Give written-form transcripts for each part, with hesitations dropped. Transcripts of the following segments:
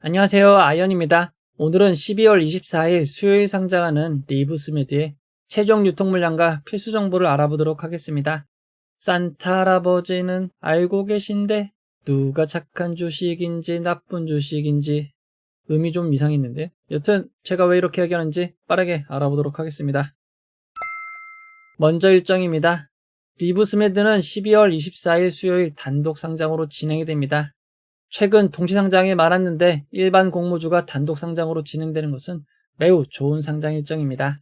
안녕하세요. 아이언입니다. 오늘은 12월 24일 수요일 상장하는 리브스메드의 최종 유통 물량과 필수 정보를 알아보도록 하겠습니다. 산타 할아버지는 알고 계신데 누가 착한 주식인지 나쁜 주식인지 음이 좀 이상했는데 여튼 제가 왜 이렇게 얘기하는지 빠르게 알아보도록 하겠습니다. 먼저 일정입니다. 리브스메드는 12월 24일 수요일 단독 상장으로 진행이 됩니다. 최근 동시상장이 많았는데 일반 공모주가 단독 상장으로 진행되는 것은 매우 좋은 상장 일정입니다.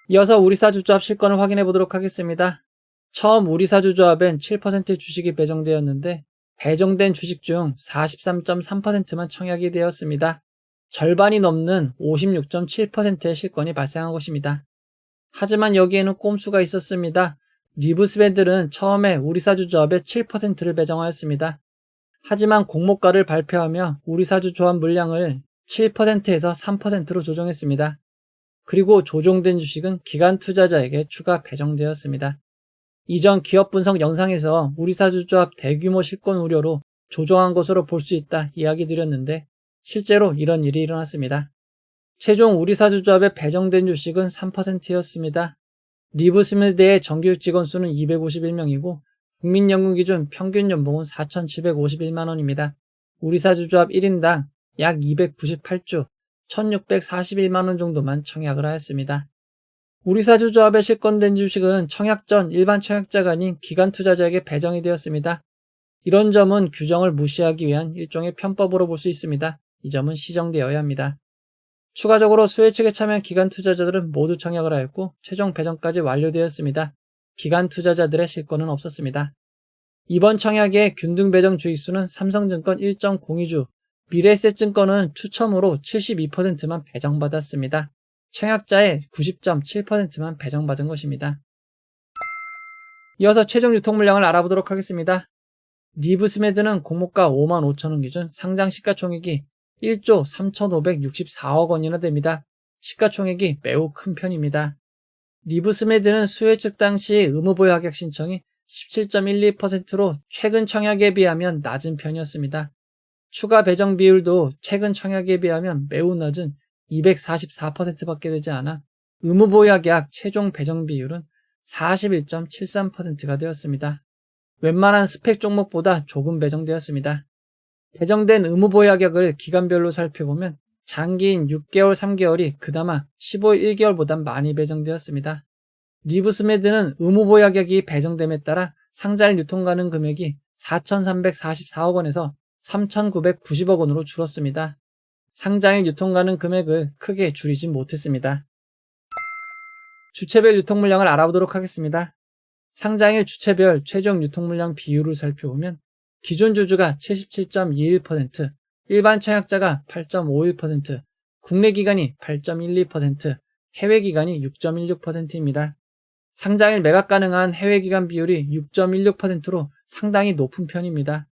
이어서 우리사주조합 실권을 확인해 보도록 하겠습니다. 처음 우리사주조합엔 7% 주식이 배정되었는데 배정된 주식 중 43.3%만 청약이 되었습니다. 절반이 넘는 56.7%의 실권이 발생한 것입니다. 하지만 여기에는 꼼수가 있었습니다. 리브스메드는 처음에 우리사주조합에 7%를 배정하였습니다. 하지만 공모가를 발표하며 우리사주 조합 물량을 7%에서 3%로 조정했습니다. 그리고 조정된 주식은 기관 투자자에게 추가 배정되었습니다. 이전 기업 분석 영상에서 우리사주 조합 대규모 실권 우려로 조정한 것으로 볼 수 있다 이야기 드렸는데 실제로 이런 일이 일어났습니다. 최종 우리사주 조합에 배정된 주식은 3%였습니다. 리브스메드의 정규직 직원 수는 251명이고 국민연금 기준 평균 연봉은 4,751만원입니다. 우리사주조합 1인당 약 298주, 1,641만원 정도만 청약을 하였습니다. 우리사주조합에 실권된 주식은 청약 전 일반 청약자가 아닌 기관 투자자에게 배정이 되었습니다. 이런 점은 규정을 무시하기 위한 일종의 편법으로 볼 수 있습니다. 이 점은 시정되어야 합니다. 추가적으로 수혜 측에 참여한 기관 투자자들은 모두 청약을 하였고 최종 배정까지 완료되었습니다. 기관 투자자들의 실권은 없었습니다. 이번 청약의 균등 배정 주식수는 삼성증권 1.02주, 미래에셋증권은 추첨으로 72%만 배정받았습니다. 청약자의 90.7%만 배정받은 것입니다. 이어서 최종 유통 물량을 알아보도록 하겠습니다. 리브스메드는 공모가 55,000원 기준 상장 시가총액이 1조 3,564억 원이나 됩니다. 시가총액이 매우 큰 편입니다. 리브스메드는 수혜 측 당시 의무보유 하격 신청이 17.12%로 최근 청약에 비하면 낮은 편이었습니다. 추가 배정 비율도 최근 청약에 비하면 매우 낮은 244%밖에 되지 않아 의무보유 계약 최종 배정 비율은 41.73%가 되었습니다. 웬만한 스펙 종목보다 조금 배정되었습니다. 배정된 의무보유 하격을 기간별로 살펴보면 장기인 6개월, 3개월이 그나마 15일, 1개월보다 많이 배정되었습니다. 리브스메드는 의무보유 하격이 배정됨에 따라 상자일 유통 가능 금액이 4,344억 원에서 3,990억 원으로 줄었습니다. 상장일 유통 가능 금액을 크게 줄이진 못했습니다. 주체별 유통 물량을 알아보도록 하겠습니다. 상장일 주체별 최종 유통 물량 비율을 살펴보면 기존 주주가 77.21%, 일반 청약자가 8.51%, 국내 기관이 8.12%, 해외 기관이 6.16%입니다. 상장일 매각 가능한 해외 기관 비율이 6.16%로 상당히 높은 편입니다.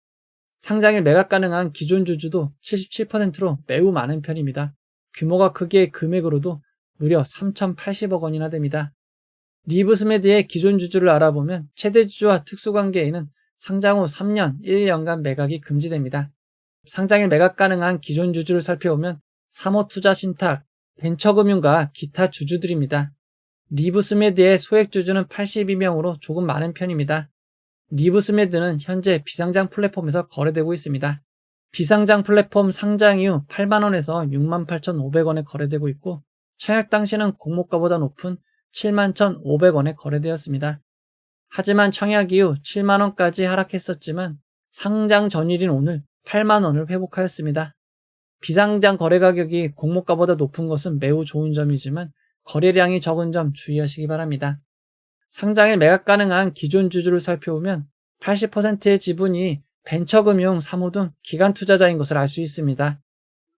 상장일 매각 가능한 기존 주주도 77%로 매우 많은 편입니다. 규모가 크기에 금액으로도 무려 3,080억 원이나 됩니다. 리브스메드의 기존 주주를 알아보면 최대 주주와 특수관계인은 상장 후 3년, 1년간 매각이 금지됩니다. 상장일 매각 가능한 기존 주주를 살펴보면 사모투자신탁, 벤처금융과 기타 주주들입니다. 리브스메드의 소액 주주는 82명으로 조금 많은 편입니다. 리브스메드는 현재 비상장 플랫폼에서 거래되고 있습니다. 비상장 플랫폼 상장 이후 8만원에서 68,500원에 거래되고 있고 청약 당시는 공모가보다 높은 71,500원에 거래되었습니다. 하지만 청약 이후 7만원까지 하락했었지만 상장 전일인 오늘 8만원을 회복하였습니다. 비상장 거래 가격이 공모가보다 높은 것은 매우 좋은 점이지만 거래량이 적은 점 주의하시기 바랍니다. 상장일 매각 가능한 기존 주주를 살펴보면 80%의 지분이 벤처금융, 사모 등 기관 투자자인 것을 알 수 있습니다.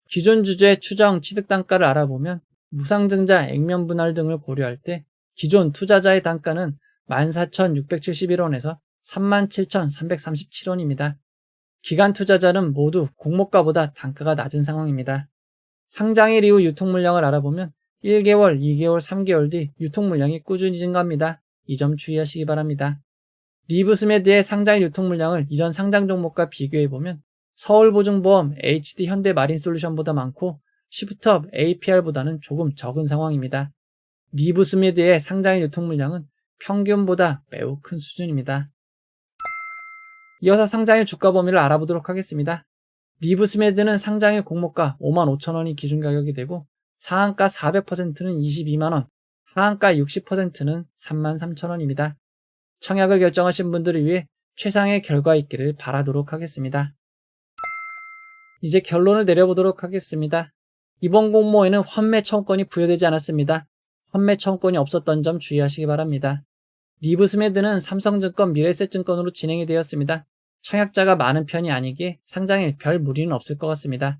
기존 주주의 추정 취득 단가를 알아보면 무상증자, 액면 분할 등을 고려할 때 기존 투자자의 단가는 14,671원에서 37,337원입니다. 기관 투자자는 모두 공모가보다 단가가 낮은 상황입니다. 상장일 이후 유통 물량을 알아보면 1개월, 2개월, 3개월 뒤 유통 물량이 꾸준히 증가합니다. 이 점 주의하시기 바랍니다. 리브스메드의 상장일 유통 물량을 이전 상장 종목과 비교해보면 서울보증보험 HD 현대마린솔루션보다 많고 시프트업 APR보다는 조금 적은 상황입니다. 리브스메드의 상장일 유통물량은 평균보다 매우 큰 수준입니다. 이어서 상장일 주가 범위를 알아보도록 하겠습니다. 리브스메드는 상장일 공모가 55,000원이 기준 가격이 되고 상한가 400%는 22만원, 하한가 60%는 33,000원입니다. 청약을 결정하신 분들을 위해 최상의 결과 있기를 바라도록 하겠습니다. 이제 결론을 내려보도록 하겠습니다. 이번 공모에는 환매 청구권이 부여되지 않았습니다. 환매 청구권이 없었던 점 주의하시기 바랍니다. 리브스메드는 삼성증권 미래에셋증권으로 진행이 되었습니다. 청약자가 많은 편이 아니기에 상장일 별 무리는 없을 것 같습니다.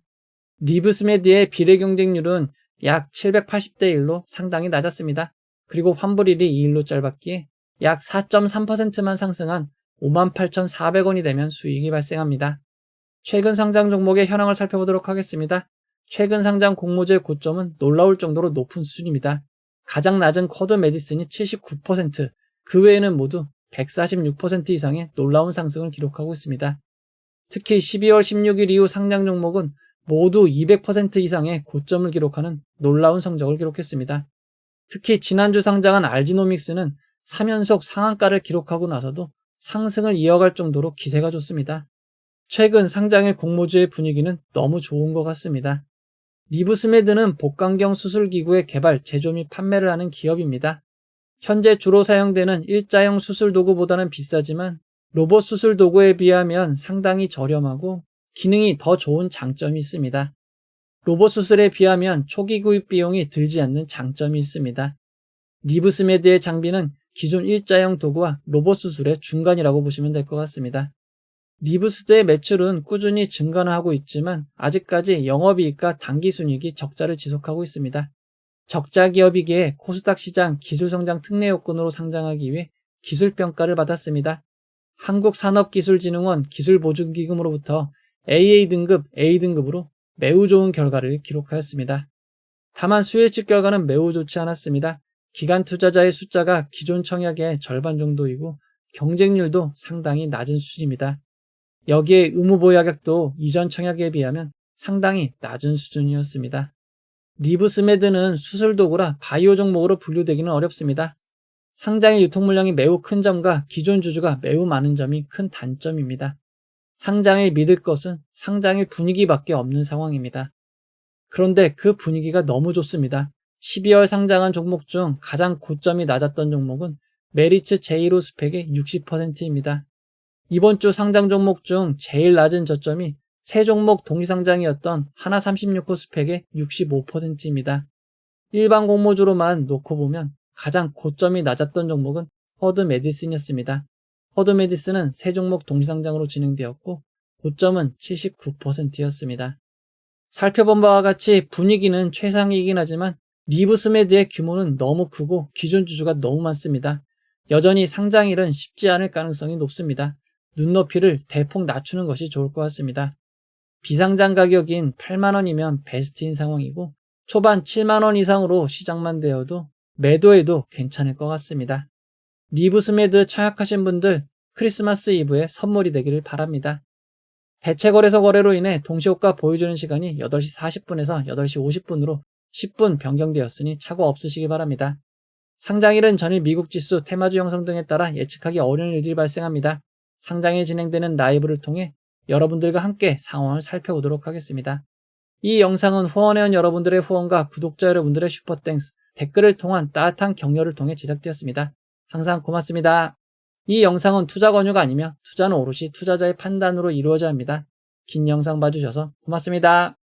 리브스메드의 비례 경쟁률은 약 780대 1로 상당히 낮았습니다. 그리고 환불일이 2일로 짧았기에 약 4.3%만 상승한 58,400원이 되면 수익이 발생합니다. 최근 상장 종목의 현황을 살펴보도록 하겠습니다. 최근 상장 공모주의 고점은 놀라울 정도로 높은 수준입니다. 가장 낮은 쿼드 메디슨이 79%, 그 외에는 모두 146% 이상의 놀라운 상승을 기록하고 있습니다. 특히 12월 16일 이후 상장 종목은 모두 200% 이상의 고점을 기록하는 놀라운 성적을 기록했습니다. 특히 지난주 상장한 알지노믹스는 3연속 상한가를 기록하고 나서도 상승을 이어갈 정도로 기세가 좋습니다. 최근 상장일 공모주의 분위기는 너무 좋은 것 같습니다. 리브스메드는 복강경 수술기구의 개발, 제조 및 판매를 하는 기업입니다. 현재 주로 사용되는 일자형 수술 도구보다는 비싸지만 로봇 수술 도구에 비하면 상당히 저렴하고 기능이 더 좋은 장점이 있습니다. 로봇 수술에 비하면 초기 구입 비용이 들지 않는 장점이 있습니다. 리브스메드의 장비는 기존 일자형 도구와 로봇 수술의 중간이라고 보시면 될 것 같습니다. 리브스드의 매출은 꾸준히 증가는 하고 있지만 아직까지 영업이익과 당기순이익이 적자를 지속하고 있습니다. 적자 기업이기에 코스닥 시장 기술성장 특례 요건으로 상장하기 위해 기술평가를 받았습니다. 한국산업기술진흥원 기술보증기금으로부터 AA 등급, A등급으로 매우 좋은 결과를 기록하였습니다. 다만 수혜측 결과는 매우 좋지 않았습니다. 기관 투자자의 숫자가 기존 청약의 절반 정도이고 경쟁률도 상당히 낮은 수준입니다. 여기에 의무보유하격도 이전 청약에 비하면 상당히 낮은 수준이었습니다. 리브스메드는 수술도구라 바이오 종목으로 분류되기는 어렵습니다. 상장의 유통물량이 매우 큰 점과 기존 주주가 매우 많은 점이 큰 단점입니다. 상장을 믿을 것은 상장의 분위기밖에 없는 상황입니다. 그런데 그 분위기가 너무 좋습니다. 12월 상장한 종목 중 가장 고점이 낮았던 종목은 메리츠 제이로 스펙의 60%입니다. 이번 주 상장 종목 중 제일 낮은 저점이 세 종목 동시상장이었던 하나36호 스펙의 65%입니다. 일반 공모주로만 놓고 보면 가장 고점이 낮았던 종목은 허드 메디슨이었습니다. 허드 메디슨은 세 종목 동시상장으로 진행되었고 고점은 79%였습니다. 살펴본 바와 같이 분위기는 최상이긴 하지만 리브스메드의 규모는 너무 크고 기존 주주가 너무 많습니다. 여전히 상장일은 쉽지 않을 가능성이 높습니다. 눈높이를 대폭 낮추는 것이 좋을 것 같습니다. 비상장 가격인 8만원이면 베스트인 상황이고 초반 7만원 이상으로 시작만 되어도 매도해도 괜찮을 것 같습니다. 리브스메드 청약하신 분들 크리스마스 이브에 선물이 되기를 바랍니다. 대체거래소 거래로 인해 동시효과 보여주는 시간이 8시 40분에서 8시 50분으로 10분 변경되었으니 착오 없으시기 바랍니다. 상장일은 전일 미국 지수, 테마주 형성 등에 따라 예측하기 어려운 일들이 발생합니다. 상장일 진행되는 라이브를 통해 여러분들과 함께 상황을 살펴보도록 하겠습니다. 이 영상은 후원해온 여러분들의 후원과 구독자 여러분들의 슈퍼땡스, 댓글을 통한 따뜻한 격려를 통해 제작되었습니다. 항상 고맙습니다. 이 영상은 투자 권유가 아니며 투자는 오롯이 투자자의 판단으로 이루어져야 합니다. 긴 영상 봐주셔서 고맙습니다.